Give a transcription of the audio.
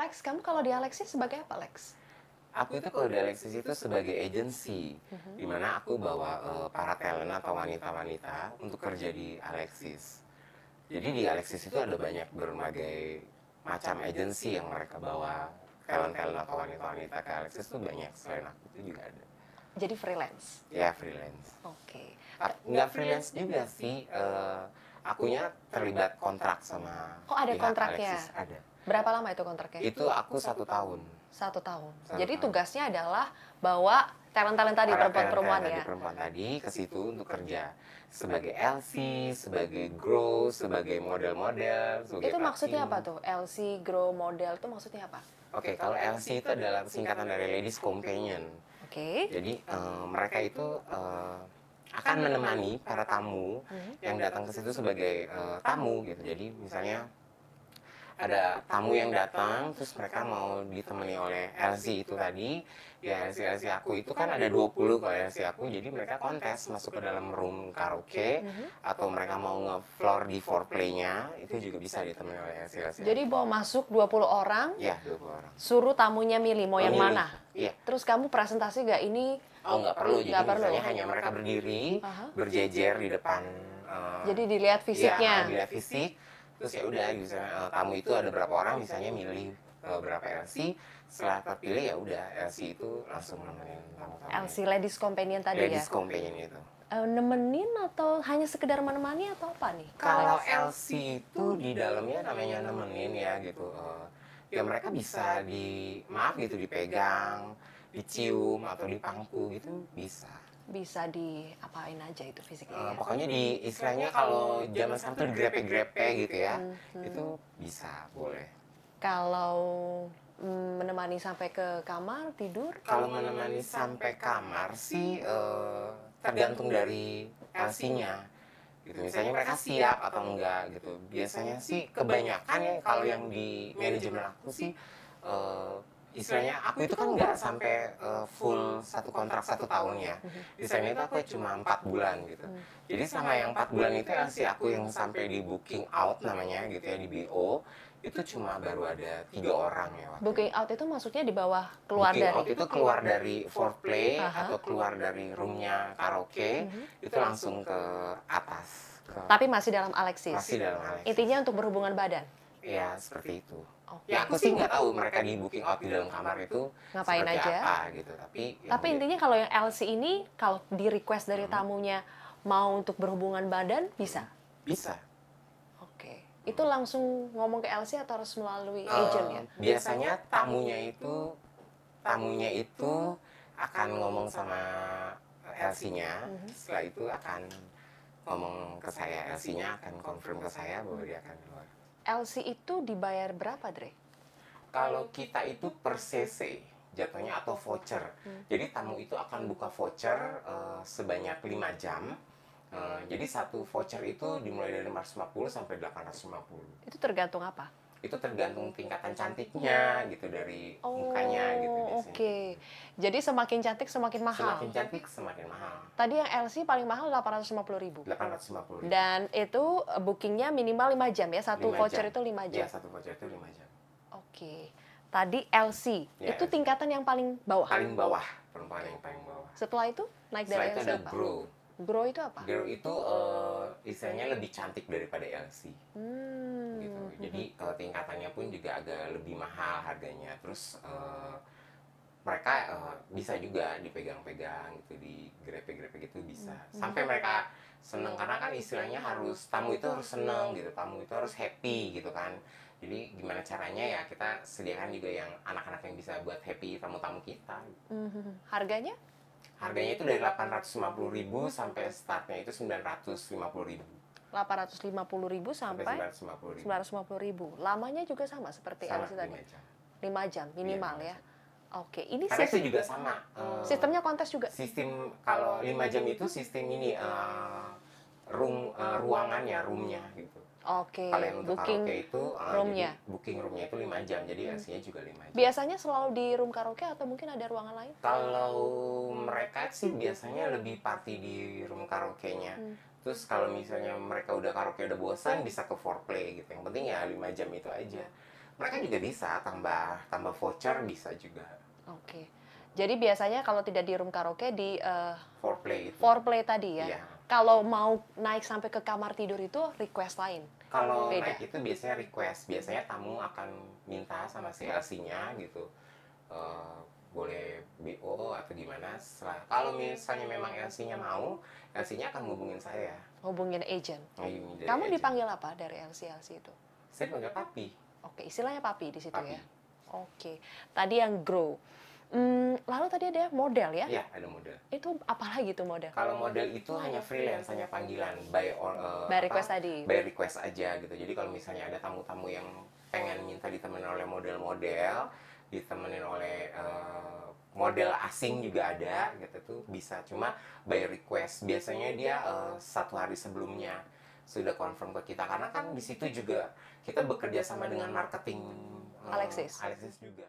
Lex, kamu kalau di Alexis sebagai apa, Lex? Aku itu kalau di Alexis itu sebagai agency, di mana aku bawa para talent atau wanita-wanita untuk kerja di Alexis. Jadi di Alexis itu ada banyak berbagai macam agency yang mereka bawa talent-talent atau wanita-wanita ke Alexis tuh banyak. Selain aku itu juga ada. Jadi freelance? Ya, freelance. Oke. Nggak freelance juga sih, akunya terlibat kontrak sama Oh, ada pihak kontraknya? Alexis. Ada. Berapa lama itu kontraknya? Itu aku 1 tahun. 1 tahun. Satu Jadi tahun. tugasnya adalah bawa talent-talent tadi, Para perempuan-perempuan talent-talent ya? tadi, perempuan tadi ke situ untuk kerja sebagai LC, sebagai grow, sebagai model-model, sebagai Itu maksudnya apa packing. tuh? LC, grow, model itu maksudnya apa? Oke, kalau LC itu adalah singkatan dari Ladies Companion. Oke. Jadi mereka itu akan menemani para tamu yang datang ke situ sebagai tamu gitu. Jadi misalnya ada tamu yang datang, terus mereka mau ditemani oleh LC itu tadi. Ya, LC aku itu kan ada 20 kalau LC aku, jadi mereka kontes masuk ke dalam room karaoke, atau mereka mau nge-floor di foreplay-nya, itu juga bisa ditemani oleh LC. Jadi bawa masuk 20 orang, Ya, 20 orang. suruh tamunya milih mau yang Memilih. mana? Iya. Terus kamu presentasi nggak ini? Oh, nggak perlu, jadi Nggak perlu. misalnya hanya mereka berdiri, Aha. berjejer di depan. Jadi dilihat fisiknya. Ya, dilihat fisik. Terus ya udah, misalnya tamu itu ada berapa orang, misalnya milih berapa LC. Setelah terpilih ya udah, LC itu langsung nemenin tamu-tamu. LC, Ladies Companion tadi Ladies ya? Companion itu. Nemenin atau hanya sekedar menemani atau apa nih? Kalau LC itu di dalamnya namanya nemenin ya gitu. Ya mereka bisa maaf gitu, dipegang, dicium atau dipangku gitu bisa. Bisa diapain aja itu fisiknya ya? Pokoknya istilahnya kalau zaman sekarang tuh digrepe-grepe gitu ya, itu bisa, boleh. Kalau menemani sampai ke kamar tidur? Kalau menemani sampai kamar sih tergantung dari LC-nya. Gitu. Misalnya mereka siap atau enggak gitu. Biasanya sih kebanyakan ya kalau yang di manajemen aku sih istilahnya aku itu kan nggak sampai full satu kontrak 1 tahun ya. Istilahnya itu aku cuma 4 bulan gitu. Jadi sama yang 4 bulan itu LC aku yang sampai di booking out namanya gitu ya, di BO, itu cuma baru ada 3 orang ya. Booking out itu maksudnya di bawah keluar Booking dari? out itu keluar dari foreplay Aha. atau keluar dari roomnya karaoke, itu langsung ke atas. Tapi masih dalam Alexis? Masih dalam Alexis. Intinya untuk berhubungan badan? Ya, seperti itu. Oke. Ya, aku sih nggak tahu mereka di booking out di dalam kamar itu Ngapain seperti aja? apa gitu. Tapi Intinya kalau yang LC ini, kalau di request dari tamunya mau untuk berhubungan badan, bisa? bisa. Oke. Itu langsung ngomong ke LC atau harus melalui agent ya? Biasanya tamunya itu akan ngomong sama LC-nya, setelah itu akan ngomong ke saya, LC-nya akan confirm ke saya bahwa dia akan keluar. LC itu dibayar berapa, Dre? Kalau kita itu per CC jatuhnya atau voucher. Jadi tamu itu akan buka voucher sebanyak 5 jam. Jadi satu voucher itu dimulai dari 550 sampai 850. Itu tergantung apa? Itu tergantung tingkatan cantiknya gitu, dari mukanya gitu biasanya. Oke. Jadi semakin cantik semakin mahal. Semakin cantik semakin mahal. Tadi yang LC paling mahal 850.000. 850.000. Dan itu bookingnya minimal 5 jam ya? Satu 5 voucher jam. itu 5 jam? Ya, satu voucher itu 5 jam. Oke. Tadi LC, Ya, itu LC. tingkatan yang paling bawah? Paling bawah, perempuan yang paling bawah. Setelah itu naik Setelah dari itu LC ada apa? grow. Grow itu apa? Grow itu istilahnya lebih cantik daripada LC. Gitu. Jadi tingkatannya pun juga agak lebih mahal harganya. Terus mereka bisa juga dipegang-pegang gitu, digrepe-grepe gitu bisa. Sampai mereka seneng, karena kan istilahnya tamu itu harus seneng gitu, tamu itu harus happy gitu kan. Jadi gimana caranya ya kita sediakan juga yang anak-anak yang bisa buat happy tamu-tamu kita. Harganya? Harganya itu dari 850.000 sampai startnya itu 950.000. 850.000 sampai 950.000. 950.000. Lamanya juga sama seperti Sama, LC tadi? 5 jam. 5 jam minimal Iya, 5 ya? Oke, ini Karena itu juga sama. sistemnya kontes juga? Sistem kalau 5 jam itu sistem ini ruangannya, roomnya gitu. Oke, Kalau yang untuk booking karaoke itu roomnya. jadi booking roomnya itu 5 jam, jadi LC-nya juga 5 jam. Biasanya selalu di room karaoke atau mungkin ada ruangan lain? Kalau mereka sih biasanya lebih party di room karaoke-nya. Terus kalau misalnya mereka udah karaoke udah bosan, bisa ke foreplay gitu. Yang penting ya 5 jam itu aja. mereka juga bisa tambah voucher, bisa juga. Oke. Jadi biasanya kalau tidak di room karaoke di Foreplay itu. foreplay tadi ya. Iya. Kalau mau naik sampai ke kamar tidur itu request lain. Kalau Beda. naik itu biasanya request, biasanya tamu akan minta sama si LC-nya gitu, boleh BO atau gimana. Kalau misalnya memang LC-nya mau, LC-nya akan ngubungin saya. Hubungin agent. Ngubungin dari Kamu agent. dipanggil apa dari LC itu? Saya panggil papi. Oke, istilahnya papi di situ Papi. ya. Oke. Tadi yang grow. Lalu tadi ada model ya? Iya, ada model. Itu apa lagi tuh model? Kalau model itu hanya freelance, hanya panggilan, By request tadi. by request aja gitu. Jadi kalau misalnya ada tamu-tamu yang pengen minta ditemenin oleh model-model, ditemenin oleh model asing juga ada gitu tuh bisa. Cuma by request, biasanya dia 1 hari sebelumnya sudah confirm ke kita, karena kan di situ juga kita bekerja sama dengan marketing Alexis juga.